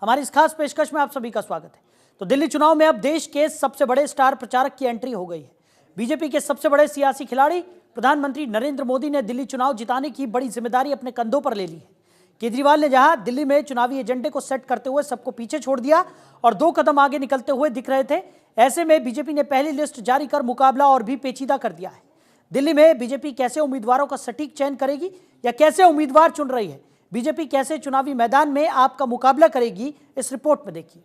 हमारी इस खास पेशकश में आप सभी का स्वागत है। तो दिल्ली चुनाव में अब देश के सबसे बड़े स्टार प्रचारक की एंट्री हो गई है। बीजेपी के सबसे बड़े सियासी खिलाड़ी प्रधानमंत्री नरेंद्र मोदी ने दिल्ली चुनाव जिताने की बड़ी जिम्मेदारी अपने कंधों पर ले ली है। केजरीवाल ने जहां दिल्ली में चुनावी एजेंडे को सेट करते हुए सबको पीछे छोड़ दिया और 2 कदम आगे निकलते हुए दिख रहे थे, ऐसे में बीजेपी ने पहली लिस्ट जारी कर मुकाबला और भी पेचीदा कर दिया है। दिल्ली में बीजेपी कैसे उम्मीदवारों का सटीक चयन करेगी या कैसे उम्मीदवार चुन रही है, बीजेपी कैसे चुनावी मैदान में आपका मुकाबला करेगी, इस रिपोर्ट में देखिए।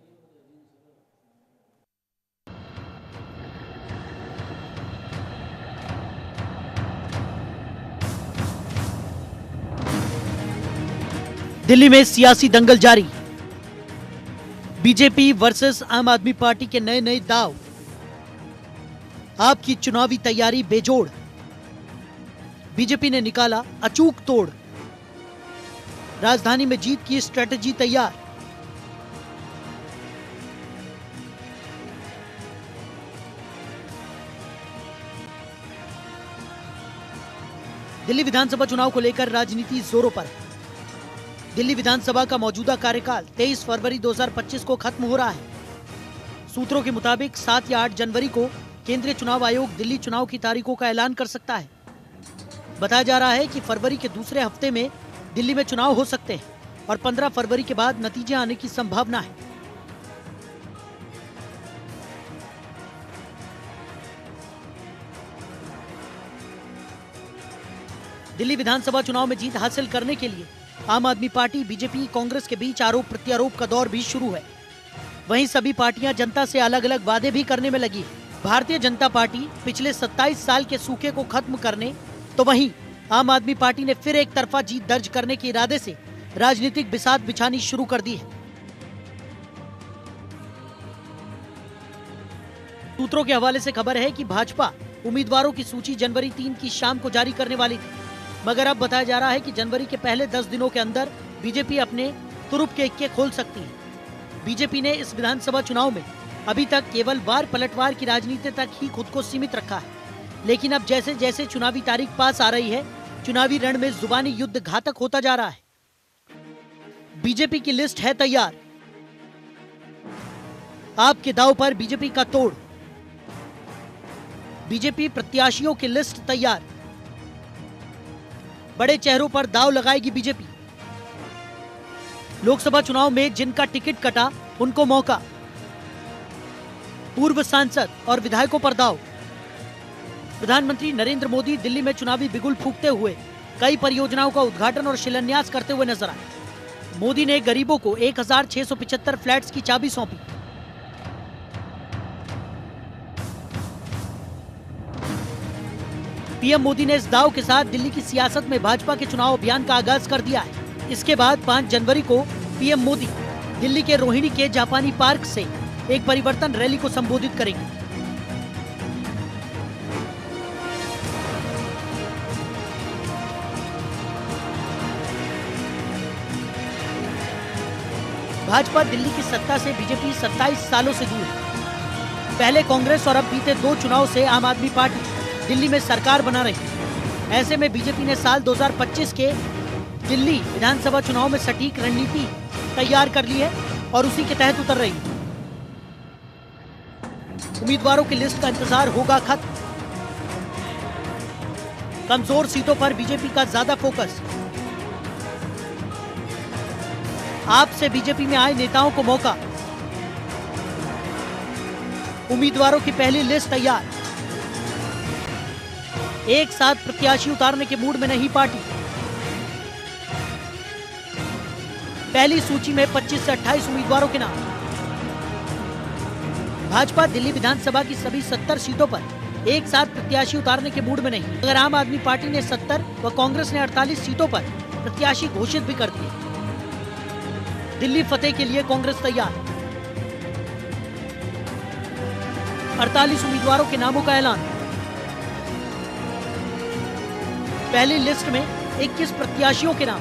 दिल्ली में सियासी दंगल जारी। बीजेपी वर्सेस आम आदमी पार्टी के नए नए दांव। आपकी चुनावी तैयारी बेजोड़। बीजेपी ने निकाला अचूक तोड़। राजधानी में जीत की स्ट्रेटजी तैयार। दिल्ली विधानसभा चुनाव को लेकर राजनीति जोरों पर है। दिल्ली विधानसभा का मौजूदा कार्यकाल 23 फरवरी 2025 को खत्म हो रहा है। सूत्रों के मुताबिक 7 या 8 जनवरी को केंद्रीय चुनाव आयोग दिल्ली चुनाव की तारीखों का ऐलान कर सकता है। बताया जा रहा है कि फरवरी के दूसरे हफ्ते में दिल्ली में चुनाव हो सकते हैं और 15 फरवरी के बाद नतीजे आने की संभावना है। दिल्ली विधानसभा चुनाव में जीत हासिल करने के लिए आम आदमी पार्टी, बीजेपी, कांग्रेस के बीच आरोप प्रत्यारोप का दौर भी शुरू है। वहीं सभी पार्टियां जनता से अलग अलग वादे भी करने में लगी है। भारतीय जनता पार्टी पिछले 27 साल के सूखे को खत्म करने, तो वहीं आम आदमी पार्टी ने फिर एक तरफा जीत दर्ज करने के इरादे से राजनीतिक बिसात बिछानी शुरू कर दी है। सूत्रों के हवाले से खबर है कि भाजपा उम्मीदवारों की सूची जनवरी 3 की शाम को जारी करने वाली थी, मगर अब बताया जा रहा है कि जनवरी के पहले 10 दिनों के अंदर बीजेपी अपने तुरुप के इक्के खोल सकती है। बीजेपी ने इस विधानसभा चुनाव में अभी तक केवल वार पलटवार की राजनीति तक ही खुद को सीमित रखा है, लेकिन अब जैसे जैसे चुनावी तारीख पास आ रही है, चुनावी रण में जुबानी युद्ध घातक होता जा रहा है। बीजेपी की लिस्ट है तैयार। आपके दांव पर बीजेपी का तोड़। बीजेपी प्रत्याशियों की लिस्ट तैयार। बड़े चेहरों पर दांव लगाएगी बीजेपी। लोकसभा चुनाव में जिनका टिकट कटा उनको मौका। पूर्व सांसद और विधायकों पर दांव। प्रधानमंत्री नरेंद्र मोदी दिल्ली में चुनावी बिगुल फूंकते हुए कई परियोजनाओं का उद्घाटन और शिलान्यास करते हुए नजर आए। मोदी ने गरीबों को 1675 फ्लैट्स की चाबी सौंपी। पीएम मोदी ने इस दांव के साथ दिल्ली की सियासत में भाजपा के चुनाव अभियान का आगाज कर दिया है। इसके बाद 5 जनवरी को पीएम मोदी दिल्ली के रोहिणी के जापानी पार्क से एक परिवर्तन रैली को संबोधित करेंगे। भाजपा दिल्ली की सत्ता से बीजेपी 27 सालों से दूर है। पहले कांग्रेस और अब बीते 2 चुनाव से आम आदमी पार्टी दिल्ली में सरकार बना रही है। ऐसे में बीजेपी ने साल 2025 के दिल्ली विधानसभा चुनाव में सटीक रणनीति तैयार कर ली है और उसी के तहत उतर रही है। उम्मीदवारों की लिस्ट का इंतजार होगा खत्म। कमजोर सीटों पर बीजेपी का ज्यादा फोकस। आपसे बीजेपी में आए नेताओं को मौका। उम्मीदवारों की पहली लिस्ट तैयार। एक साथ प्रत्याशी उतारने के मूड में नहीं पार्टी। पहली सूची में 25 से 28 उम्मीदवारों के नाम। भाजपा दिल्ली विधानसभा की सभी 70 सीटों पर एक साथ प्रत्याशी उतारने के मूड में नहीं, अगर आम आदमी पार्टी ने 70 व कांग्रेस ने 48 सीटों पर प्रत्याशी घोषित भी कर दिए। दिल्ली फतेह के लिए कांग्रेस तैयार। 48 उम्मीदवारों के नामों का ऐलान। पहली लिस्ट में 21 प्रत्याशियों के नाम।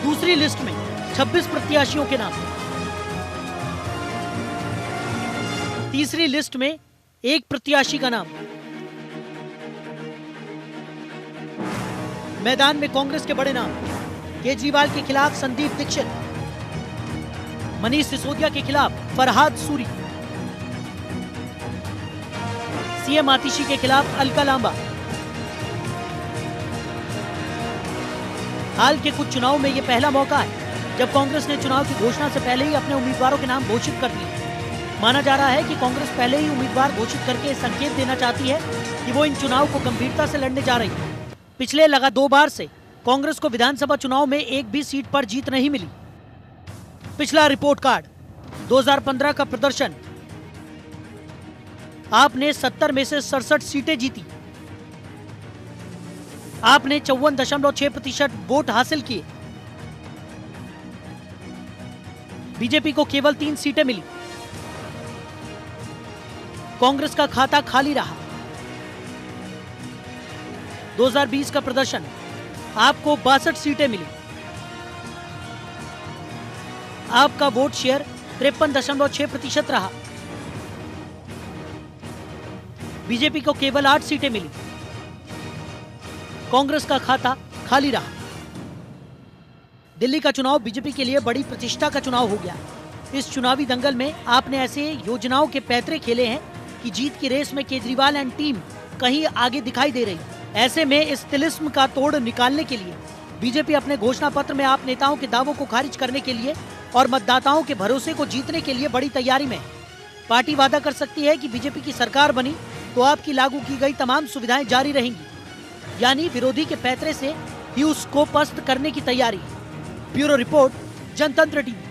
दूसरी लिस्ट में 26 प्रत्याशियों के नाम। तीसरी लिस्ट में 1 प्रत्याशी का नाम। मैदान में कांग्रेस के बड़े नाम। केजरीवाल के खिलाफ संदीप दीक्षित, मनीष सिसोदिया के खिलाफ फरहाद सूरी, सीएम आतिशी के खिलाफ अलका लांबा। हाल के कुछ चुनाव में यह पहला मौका है जब कांग्रेस ने चुनाव की घोषणा से पहले ही अपने उम्मीदवारों के नाम घोषित कर दिए। माना जा रहा है कि कांग्रेस पहले ही उम्मीदवार घोषित करके संकेत देना चाहती है कि वो इन चुनाव को गंभीरता से लड़ने जा रही है। पिछले लगा 2 बार से कांग्रेस को विधानसभा चुनाव में एक भी सीट पर जीत नहीं मिली। पिछला रिपोर्ट कार्ड 2015 का प्रदर्शन, आपने 70 में से 67 सीटें जीती। आपने 54.6% वोट हासिल किए। बीजेपी को केवल 3 सीटें मिली। कांग्रेस का खाता खाली रहा। 2020 का प्रदर्शन, आपको 62 सीटें मिली। आपका वोट शेयर 53.6% रहा। बीजेपी को केवल 8 सीटें मिली। कांग्रेस का खाता खाली रहा। दिल्ली का चुनाव बीजेपी के लिए बड़ी प्रतिष्ठा का चुनाव हो गया। इस चुनावी दंगल में आपने ऐसे योजनाओं के पैतरे खेले हैं कि जीत की रेस में केजरीवाल एंड टीम कहीं आगे दिखाई दे रही। ऐसे में इस तिलिस्म का तोड़ निकालने के लिए बीजेपी अपने घोषणा पत्र में आप नेताओं के दावों को खारिज करने के लिए और मतदाताओं के भरोसे को जीतने के लिए बड़ी तैयारी में है। पार्टी वादा कर सकती है कि बीजेपी की सरकार बनी तो आपकी लागू की गई तमाम सुविधाएं जारी रहेंगी, यानी विरोधी के पैतरे से ही उसको पस्त करने की तैयारी। ब्यूरो रिपोर्ट, जनतंत्र टीवी।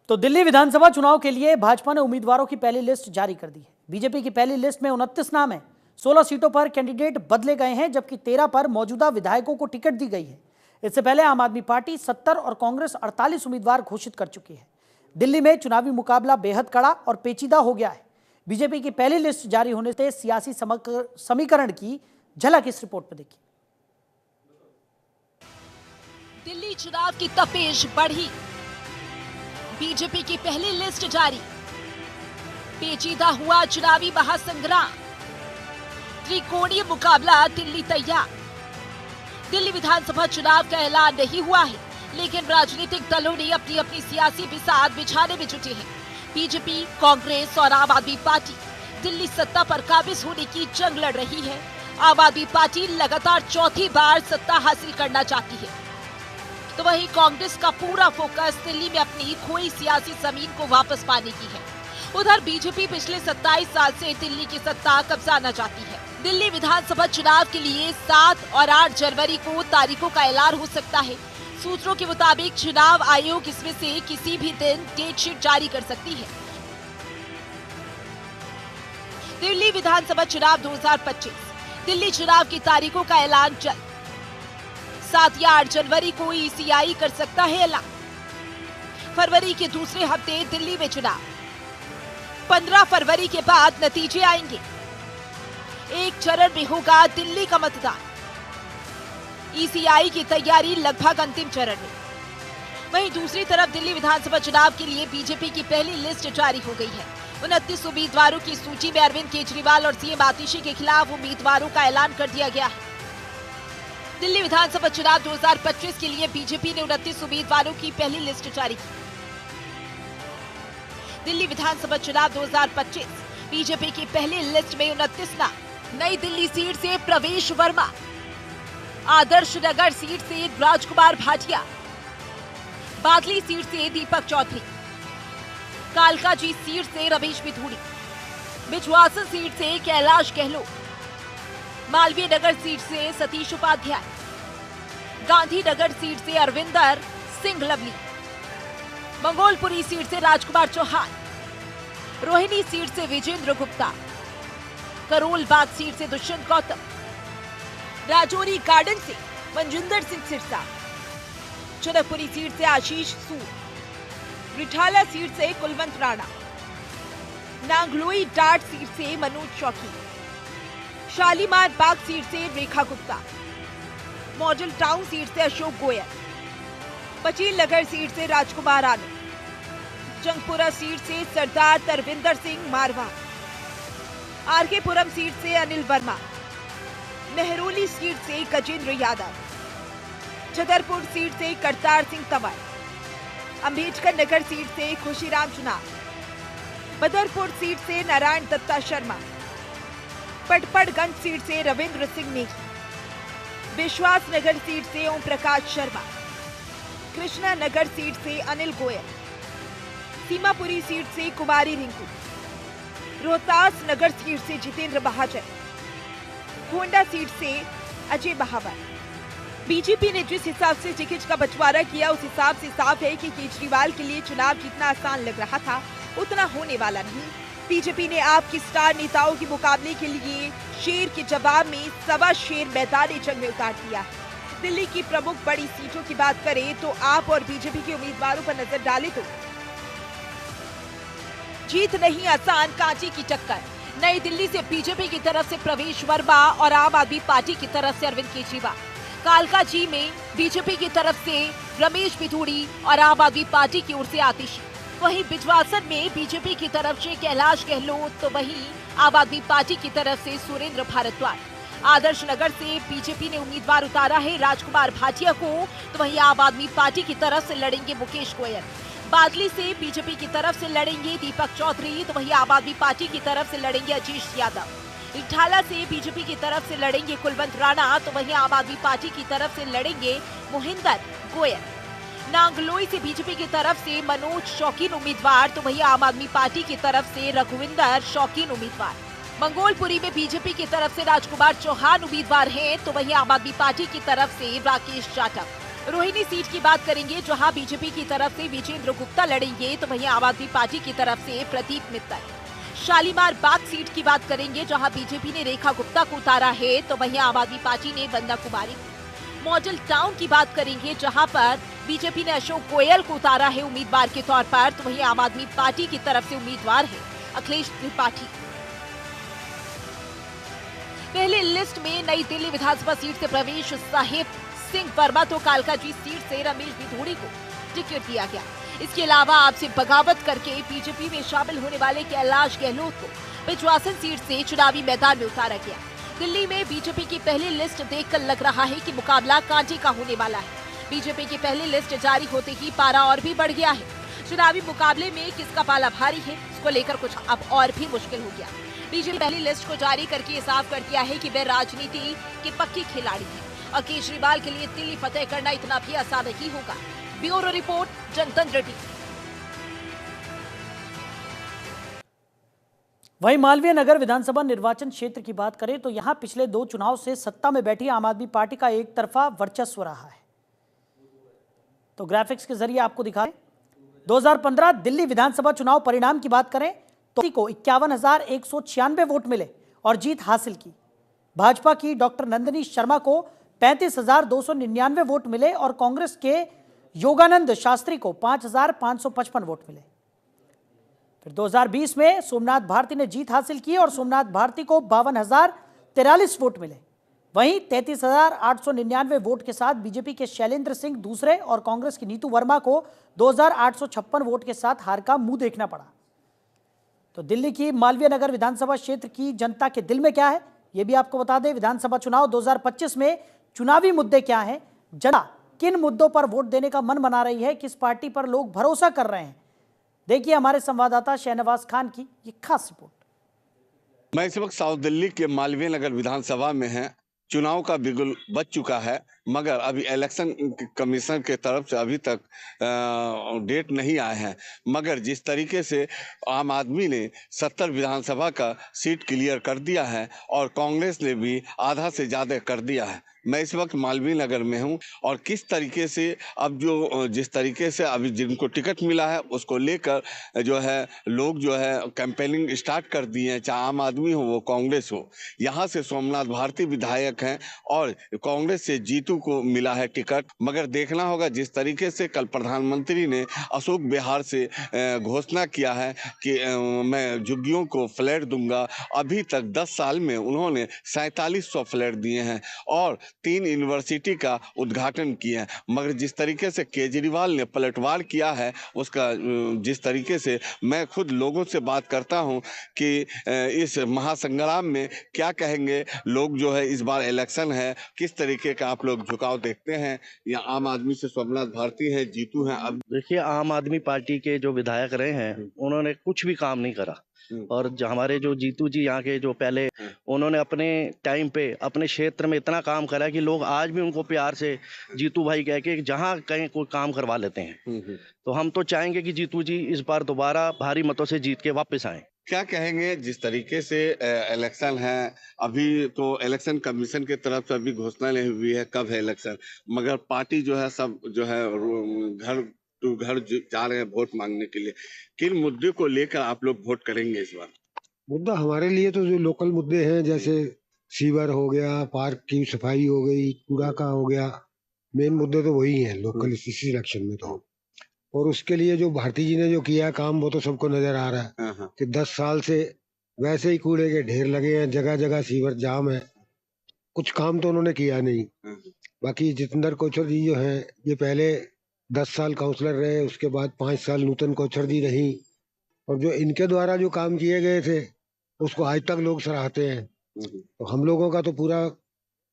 तो दिल्ली विधानसभा चुनाव के लिए भाजपा ने उम्मीदवारों की पहली लिस्ट जारी कर दी है। बीजेपी की पहली लिस्ट में 29 नाम है। 16 सीटों पर कैंडिडेट बदले गए हैं, जबकि 13 पर मौजूदा विधायकों को टिकट दी गई है। इससे पहले आम आदमी पार्टी 70 और कांग्रेस 48 उम्मीदवार घोषित कर चुकी है। दिल्ली में चुनावी मुकाबला बेहद कड़ा और पेचीदा हो गया है। बीजेपी की पहली लिस्ट जारी होने से सियासी समीकरण की झलक इस रिपोर्ट पर देखिए। दिल्ली चुनाव की तपेश बढ़ी। बीजेपी की पहली लिस्ट जारी। पेचीदा हुआ चुनावी महासंग्राम। त्रिकोणीय मुकाबला दिल्ली तैयार। दिल्ली विधानसभा चुनाव का ऐलान नहीं हुआ है, लेकिन राजनीतिक दलों ने अपनी अपनी सियासी बिसात बिछाने में जुटे हैं। बीजेपी, कांग्रेस और आम आदमी पार्टी दिल्ली सत्ता पर काबिज होने की जंग लड़ रही है। आम आदमी पार्टी लगातार चौथी बार सत्ता हासिल करना चाहती है, तो वहीं कांग्रेस का पूरा फोकस दिल्ली में अपनी खोई सियासी जमीन को वापस पाने की है। उधर बीजेपी पिछले 27 साल से दिल्ली की सत्ता कब्जाना चाहती है। दिल्ली विधानसभा चुनाव के लिए 7 और 8 जनवरी को तारीखों का ऐलान हो सकता है। सूत्रों के मुताबिक चुनाव आयोग इसमें से किसी भी दिन डेट शीट जारी कर सकती है। दिल्ली विधानसभा चुनाव 2025, दिल्ली चुनाव की तारीखों का ऐलान जल्द। 7 या 8 जनवरी को ईसीआई कर सकता है ऐलान। फरवरी के दूसरे हफ्ते दिल्ली में चुनाव। 15 फरवरी के बाद नतीजे आएंगे। एक चरण में होगा दिल्ली का मतदान। ईसीआई की तैयारी लगभग अंतिम चरण में। वहीं दूसरी तरफ दिल्ली विधानसभा चुनाव के लिए बीजेपी की पहली लिस्ट जारी हो गई है। 29 उम्मीदवारों की सूची में अरविंद केजरीवाल और सीएम आतिशी के खिलाफ उम्मीदवारों का ऐलान कर दिया गया है। दिल्ली विधानसभा चुनाव 2025 के लिए बीजेपी ने 29 उम्मीदवारों की पहली लिस्ट जारी की। दिल्ली विधानसभा चुनाव 2025, बीजेपी की पहली लिस्ट में 29 नाम। नई दिल्ली सीट से प्रवेश वर्मा, आदर्श नगर सीट से राजकुमार भाटिया, बादली सीट से दीपक चौधरी, कालकाजी सीट से रमेश मिथुनी, बिजवासन सीट से कैलाश गहलोत, मालवीय नगर सीट से सतीश उपाध्याय, गांधीनगर सीट से अरविंदर सिंह लवली, मंगोलपुरी सीट से राजकुमार चौहान, रोहिणी सीट से विजेंद्र गुप्ता, करोल बाग सीट से दुष्यंत गौतम, राजौरी गार्डन से मनजिंदर सिंह सिरसा, चुनकपुरी सीट से आशीष सूद, रिठाला सीट से कुलवंत राणा, नांगलोई डाट सीट से मनोज चौकी, शालीमार बाग सीट से Rekha Gupta, model town seat से अशोक गोयल, पचील नगर सीट से राजकुमार आनंद, जंगपुरा सीट से सरदार तरविंदर सिंह मारवा, आरकेपुरम सीट से अनिल वर्मा, मेहरौली सीट से गजेंद्र यादव, छतरपुर सीट से करतार सिंह तंवर, अंबेडकर नगर सीट से खुशीराम चुनार, बदरपुर सीट से नारायण दत्ता शर्मा, पटपड़गंज सीट से रविंद्र सिंह नेगी, विश्वास नगर सीट से ओम प्रकाश शर्मा, कृष्णा नगर सीट से अनिल गोयल, सीमापुरी सीट से कुमारी रिंकू, रोहतास नगर सीट से जितेंद्र महाजन, गोंडा सीट से अजय बहावर। बीजेपी ने जिस हिसाब से टिकट का बंटवारा किया उस हिसाब से साफ है कि केजरीवाल के लिए चुनाव जीतना आसान लग रहा था, उतना होने वाला नहीं। बीजेपी ने आपके स्टार नेताओं के मुकाबले के लिए शेर के जवाब में सवा शेर मैदान जंग में उतार दिया है। दिल्ली की प्रमुख बड़ी सीटों की बात करें तो आप और बीजेपी के उम्मीदवारों पर नजर डालें तो जीत नहीं आसान, कांची की टक्कर। नई दिल्ली से बीजेपी की तरफ से प्रवेश वर्मा और आम आदमी पार्टी की तरफ से अरविंद केजरीवाल, कालकाजी में बीजेपी की तरफ से रमेश पिथौड़ी और आम आदमी पार्टी की ओर से आतिशी, वहीं बिजवासन में बीजेपी की तरफ से कैलाश गहलोत तो वहीं आम आदमी पार्टी की तरफ से सुरेंद्र भारद्वाज। आदर्श नगर से बीजेपी ने उम्मीदवार उतारा है राजकुमार भाटिया को, तो वहीं आम आदमी पार्टी की तरफ से लड़ेंगे मुकेश गोयल। बादली से बीजेपी की तरफ से लड़ेंगे दीपक चौधरी, तो वहीं आम आदमी पार्टी की तरफ से लड़ेंगे अजीश यादव। इटाला से बीजेपी की तरफ से लड़ेंगे कुलवंत राणा, तो वहीं आम आदमी पार्टी की तरफ से लड़ेंगे मोहिंदर गोयल। नांगलोई से बीजेपी की तरफ से मनोज शौकीन उम्मीदवार, तो वहीं आम आदमी पार्टी की तरफ से रघुविंदर शौकीन उम्मीदवार। मंगोलपुरी में बीजेपी की तरफ से राजकुमार चौहान उम्मीदवार हैं, तो वहीं आम आदमी पार्टी की तरफ से राकेश जाटव। रोहिणी सीट की बात करेंगे जहां बीजेपी की तरफ से विजेंद्र गुप्ता लड़ेंगे, तो वहीं आम आदमी पार्टी की तरफ से प्रतीक मित्तल। शालीमार बाग सीट की बात करेंगे जहां बीजेपी ने रेखा गुप्ता को उतारा है, तो वहीं आम आदमी पार्टी ने वंदना कुमारी। मॉडल टाउन की बात करेंगे जहां पर बीजेपी ने अशोक गोयल को उतारा है उम्मीदवार के तौर पर, तो वहीं आम आदमी पार्टी की तरफ से उम्मीदवार है अखिलेश त्रिपाठी। पहले लिस्ट में नई दिल्ली विधानसभा सीट से प्रवेश साहिब सिंह वर्मा तो कालकाजी सीट से रमेश पिथौड़ी को टिकट दिया गया। इसके अलावा आपसे बगावत करके बीजेपी में शामिल होने वाले कैलाश गहलोत को बिजवासन सीट से चुनावी मैदान में उतारा गया। दिल्ली में बीजेपी की पहली लिस्ट देखकर लग रहा है कि मुकाबला कांटे का होने वाला है। बीजेपी की पहली लिस्ट जारी होते ही पारा और भी बढ़ गया है। चुनावी मुकाबले में किसका पाला भारी है, इसको लेकर कुछ अब और भी मुश्किल हो गया। बीजेपी पहली लिस्ट को जारी करके ये साफ कर दिया है कि वे राजनीति के पक्के खिलाड़ी हैं और केजरीवाल के लिए दिल्ली फतेह करना इतना भी आसान नहीं होगा। ब्यूरो रिपोर्ट, जनतंत्र टीवी। वहीं मालवीय नगर विधानसभा निर्वाचन क्षेत्र की बात करें तो यहां पिछले 2 चुनाव से सत्ता में बैठी आम आदमी पार्टी का एक तरफा वर्चस्व रहा है। तो ग्राफिक्स के जरिए आपको दिखा 2015 दिल्ली विधानसभा चुनाव परिणाम की बात करें तो को 51,196 वोट मिले और जीत हासिल की। भाजपा की डॉक्टर नंदिनी शर्मा को 35,299 वोट मिले और कांग्रेस के योगानंद शास्त्री को 5,555 वोट मिले। फिर 2020 में सोमनाथ भारती ने जीत हासिल की और सोमनाथ भारती को 52,043 वोट मिले। वहीं 33,899 वोट के साथ बीजेपी के शैलेंद्र सिंह दूसरे और कांग्रेस की नीतू वर्मा को 2,856 वोट के साथ हार का मुंह देखना पड़ा। तो दिल्ली की मालवीय नगर विधानसभा क्षेत्र की जनता के दिल में क्या है, यह भी आपको बता दें। विधानसभा चुनाव 2025 में चुनावी मुद्दे क्या हैं, जनता किन मुद्दों पर वोट देने का मन बना रही है, किस पार्टी पर लोग भरोसा कर रहे हैं, देखिए हमारे संवाददाता शहनवाज खान की ये खास रिपोर्ट। मैं इस वक्त साउथ दिल्ली के मालवीय नगर विधानसभा में है। चुनाव का बिगुल बज चुका है, मगर अभी इलेक्शन कमीशन के तरफ से अभी तक डेट नहीं आए हैं। मगर जिस तरीके से आम आदमी ने 70 विधानसभा का सीट क्लियर कर दिया है और कांग्रेस ने भी आधा से ज़्यादा कर दिया है। मैं इस वक्त मालवीय नगर में हूं और किस तरीके से अब जिस तरीके से अभी जिनको टिकट मिला है उसको लेकर जो है लोग जो है कैंपेनिंग स्टार्ट कर दिए हैं, चाहे आम आदमी हो वो कांग्रेस हो। यहाँ से सोमनाथ भारती विधायक हैं और कांग्रेस से जीतू को मिला है टिकट। मगर देखना होगा जिस तरीके से कल प्रधानमंत्री ने अशोक बिहार से घोषणा किया है कि मैं झुग्गियों को फ्लैट दूंगा। अभी तक 10 साल में उन्होंने 4700 फ्लैट दिए हैं और 3 यूनिवर्सिटी का उद्घाटन किए हैं। मगर जिस तरीके से केजरीवाल ने पलटवार किया है उसका जिस तरीके से मैं खुद लोगों से बात करता हूं कि इस महासंग्राम में क्या कहेंगे लोग, जो है इस बार इलेक्शन है, किस तरीके का आप लोग झुकाव देखते हैं? या आम आदमी से सोमनाथ भारती हैं, जीतू हैं। अब देखिए, आम आदमी पार्टी के जो विधायक रहे हैं उन्होंने कुछ भी काम नहीं करा। और हमारे जो जीतू जी यहाँ के जो पहले उन्होंने अपने टाइम पे अपने क्षेत्र में इतना काम करा कि लोग आज भी उनको प्यार से जीतू भाई कह के जहाँ कहीं कोई काम करवा लेते हैं। तो हम तो चाहेंगे कि जीतू जी इस बार दोबारा भारी मतों से जीत के वापस आए। क्या कहेंगे जिस तरीके से इलेक्शन है, अभी तो इलेक्शन कमीशन की तरफ से अभी घोषणा नहीं हुई है कब है इलेक्शन, मगर पार्टी जो है सब जो है घर टू घर जा रहे हैं वोट मांगने के लिए। किन मुद्दे को लेकर आप लोग वोट करेंगे इस बार? मुद्दा हमारे लिए तो जो लोकल मुद्दे हैं, जैसे सीवर हो गया, पार्क की सफाई हो गई, कूड़ा का हो गया, मेन मुद्दे तो वही हैं लोकल इस इलेक्शन में तो। और उसके लिए जो भारती जी ने जो किया काम वो तो सबको नजर आ रहा है कि 10 साल से वैसे ही कूड़े के ढेर लगे हैं, जगह जगह सीवर जाम है, कुछ काम तो उन्होंने किया नहीं। बाकी जितेंद्र कोचर जी जो हैं ये पहले 10 साल काउंसलर रहे, उसके बाद 5 साल नूतन कोचर जी रही, और जो इनके द्वारा जो काम किए गए थे उसको आज तक लोग सराहते हैं। तो हम लोगों का तो पूरा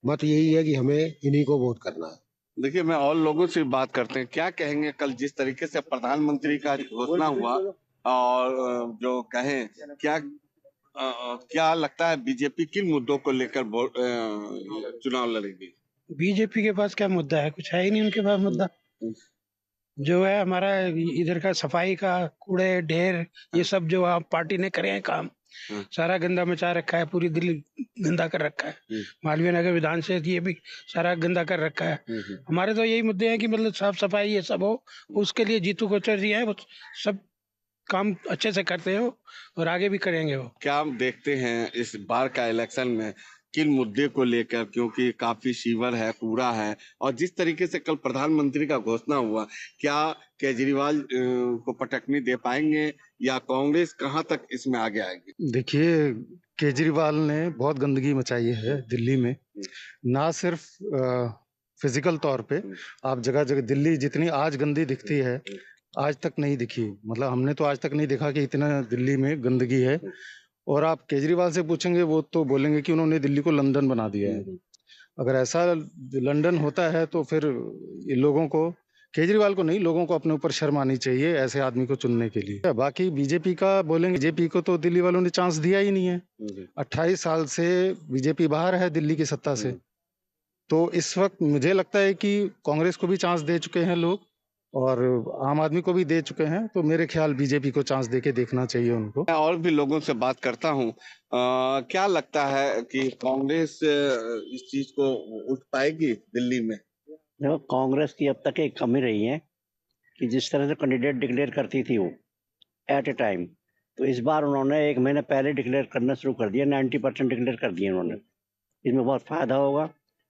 मत यही है कि हमें इन्हीं को वोट करना है। देखिए, मैं और लोगों से बात करते हैं, क्या कहेंगे कल जिस तरीके से प्रधानमंत्री का घोषणा हुआ, और जो कहें क्या लगता है बीजेपी किन मुद्दों को लेकर चुनाव लड़ेगी? बीजेपी के पास क्या मुद्दा है? कुछ है ही नहीं उनके पास मुद्दा। जो है हमारा इधर का सफाई का, कूड़े ढेर, ये सब जो आप पार्टी ने करे हैं काम, सारा गंदा मचा रखा है, पूरी दिल्ली गंदा कर रखा है। मालवीय नगर विधान से ये भी सारा गंदा कर रखा है। हमारे तो यही मुद्दे हैं कि मतलब साफ सफाई ये सब हो, उसके लिए जीतू कोचर जी है, वो सब काम अच्छे से करते हो और आगे भी करेंगे वो। क्या आप देखते हैं इस बार का इलेक्शन में किन मुद्दे को लेकर, क्योंकि काफी सीवर है, कूड़ा है, और जिस तरीके से कल प्रधानमंत्री का घोषणा हुआ, क्या केजरीवाल को पटकनी दे पाएंगे या कांग्रेस कहां तक इसमें आगे आएगी? देखिए, केजरीवाल ने बहुत गंदगी मचाई है दिल्ली में, ना सिर्फ फिजिकल तौर पे, आप जगह जगह दिल्ली जितनी आज गंदी दिखती है आज तक नहीं दिखी। मतलब हमने तो आज तक नहीं देखा कि इतना दिल्ली में गंदगी है। और आप केजरीवाल से पूछेंगे वो तो बोलेंगे कि उन्होंने दिल्ली को लंदन बना दिया है। अगर ऐसा लंदन होता है तो फिर ये लोगों को, केजरीवाल को नहीं, लोगों को अपने ऊपर शर्म आनी चाहिए ऐसे आदमी को चुनने के लिए। बाकी बीजेपी का बोलेंगे, बीजेपी को तो दिल्ली वालों ने चांस दिया ही नहीं है। 28 साल से बीजेपी बाहर है दिल्ली की सत्ता से। तो इस वक्त मुझे लगता है कि कांग्रेस को भी चांस दे चुके हैं लोग और आम आदमी को भी दे चुके हैं, तो मेरे ख्याल बीजेपी को चांस देके देखना चाहिए उनको। मैं और भी लोगों से बात करता हूँ, क्या लगता है कि कांग्रेस इस चीज को उठ पाएगी दिल्ली में? देखो, कांग्रेस की अब तक एक कमी रही है कि जिस तरह से कैंडिडेट डिक्लेयर करती थी वो एट ए टाइम, तो इस बार उन्होंने 1 महीने पहले डिक्लेयर करना शुरू कर दिया। 90% डिक्लेयर कर दिए उन्होंने। इसमें बहुत फायदा होगा।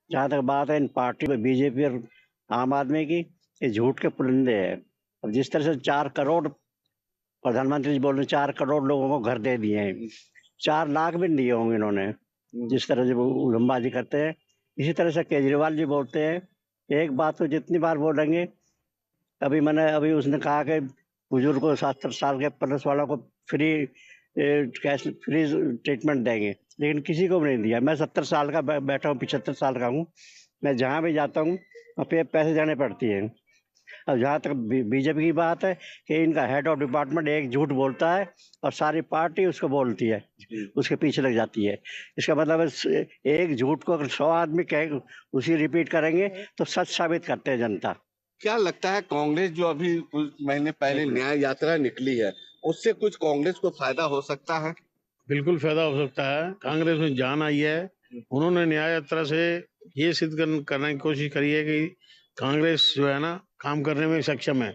जहाँ तक बात है इन पार्टी में बीजेपी और आम आदमी की, ये झूठ के पुलिंदे हैं। अब जिस तरह से 4 करोड़ प्रधानमंत्री जी बोल रहे हैं, 4 करोड़ लोगों को घर दे दिए हैं, 4 लाख भी नहीं दिए होंगे इन्होंने, जिस तरह से वो उलमबाजी करते हैं। इसी तरह से केजरीवाल जी बोलते हैं, एक बात तो जितनी बार बोलेंगे, अभी उसने कहा कि बुजुर्गों 70 साल के प्लस वालों को फ्री ट्रीटमेंट देंगे, लेकिन किसी को भी नहीं दिया। मैं 70 साल का बैठा हूँ, 75 साल का हूँ, मैं जहाँ भी जाता हूँ वहाँ पे पैसे देने पड़ती है। अब जहाँ तक बीजेपी की बात है कि इनका हेड ऑफ डिपार्टमेंट एक झूठ बोलता है और सारी पार्टी उसको बोलती है, उसके पीछे लग जाती है। इसका मतलब है एक झूठ को अगर 100 आदमी कह उसी रिपीट करेंगे तो सच साबित करते हैं जनता। क्या लगता है कांग्रेस जो अभी कुछ महीने पहले न्याय यात्रा निकली है, उससे कुछ कांग्रेस को फायदा हो सकता है? बिल्कुल फायदा हो सकता है। कांग्रेस में जान आई है। उन्होंने न्याय यात्रा से ये सिद्ध करने की कोशिश करी है कि कांग्रेस जो है ना काम करने में सक्षम है।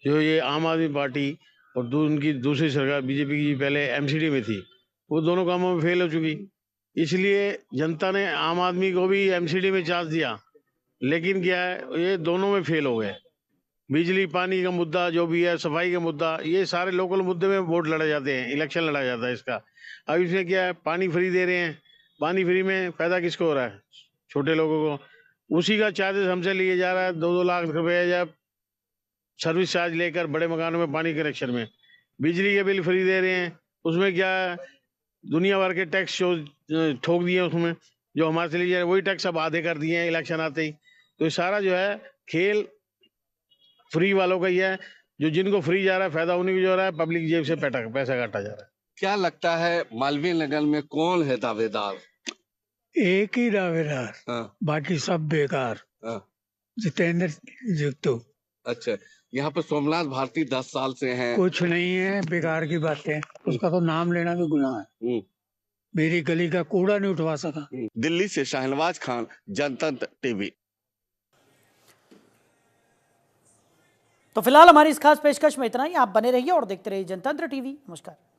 जो ये आम आदमी पार्टी और उनकी दूसरी सरकार बीजेपी की पहले एमसीडी में थी, वो दोनों कामों में फेल हो चुकी। इसलिए जनता ने आम आदमी को भी एमसीडी में चांस दिया, लेकिन क्या है, ये दोनों में फेल हो गए। बिजली पानी का मुद्दा जो भी है, सफाई का मुद्दा, ये सारे लोकल मुद्दे में वोट लड़े जाते हैं, इलेक्शन लड़ा जाता है इसका। अब इसमें क्या है, पानी फ्री दे रहे हैं, पानी फ्री में फायदा किसको हो रहा है? छोटे लोगों को। उसी का चार्जेस हमसे लिए जा रहा है 2-2 लाख रुपए या सर्विस चार्ज लेकर बड़े मकानों में पानी कनेक्शन में। बिजली के बिल फ्री दे रहे हैं, उसमें क्या दुनिया भर के टैक्स ठोक दिए उसमें, जो हमारे से लिए वही टैक्स अब आधे कर दिए हैं इलेक्शन आते ही। तो ये सारा जो है खेल फ्री वालों का ही है, जो जिनको फ्री जा रहा है फायदा उन्हीं को जो रहा है, पब्लिक जेब से पैसा काटा जा रहा है। क्या लगता है मालवीय नगर में कौन है दावेदार? एक ही दावेदार, हाँ, बाकी सब बेकार। हाँ, जितेंद्र जुत्तू अच्छा। यहाँ पर सोमनाथ भारती 10 साल से हैं। कुछ नहीं है, बेकार की बातें। उसका तो नाम लेना भी गुनाह है। हम्म, मेरी गली का कूड़ा नहीं उठवा सका। दिल्ली से शाहनवाज खान, जनतंत्र टीवी। तो फिलहाल हमारी इस खास पेशकश में इतना ही। आप बने रहिए और देखते रहिए जनतंत्र टीवी। नमस्कार।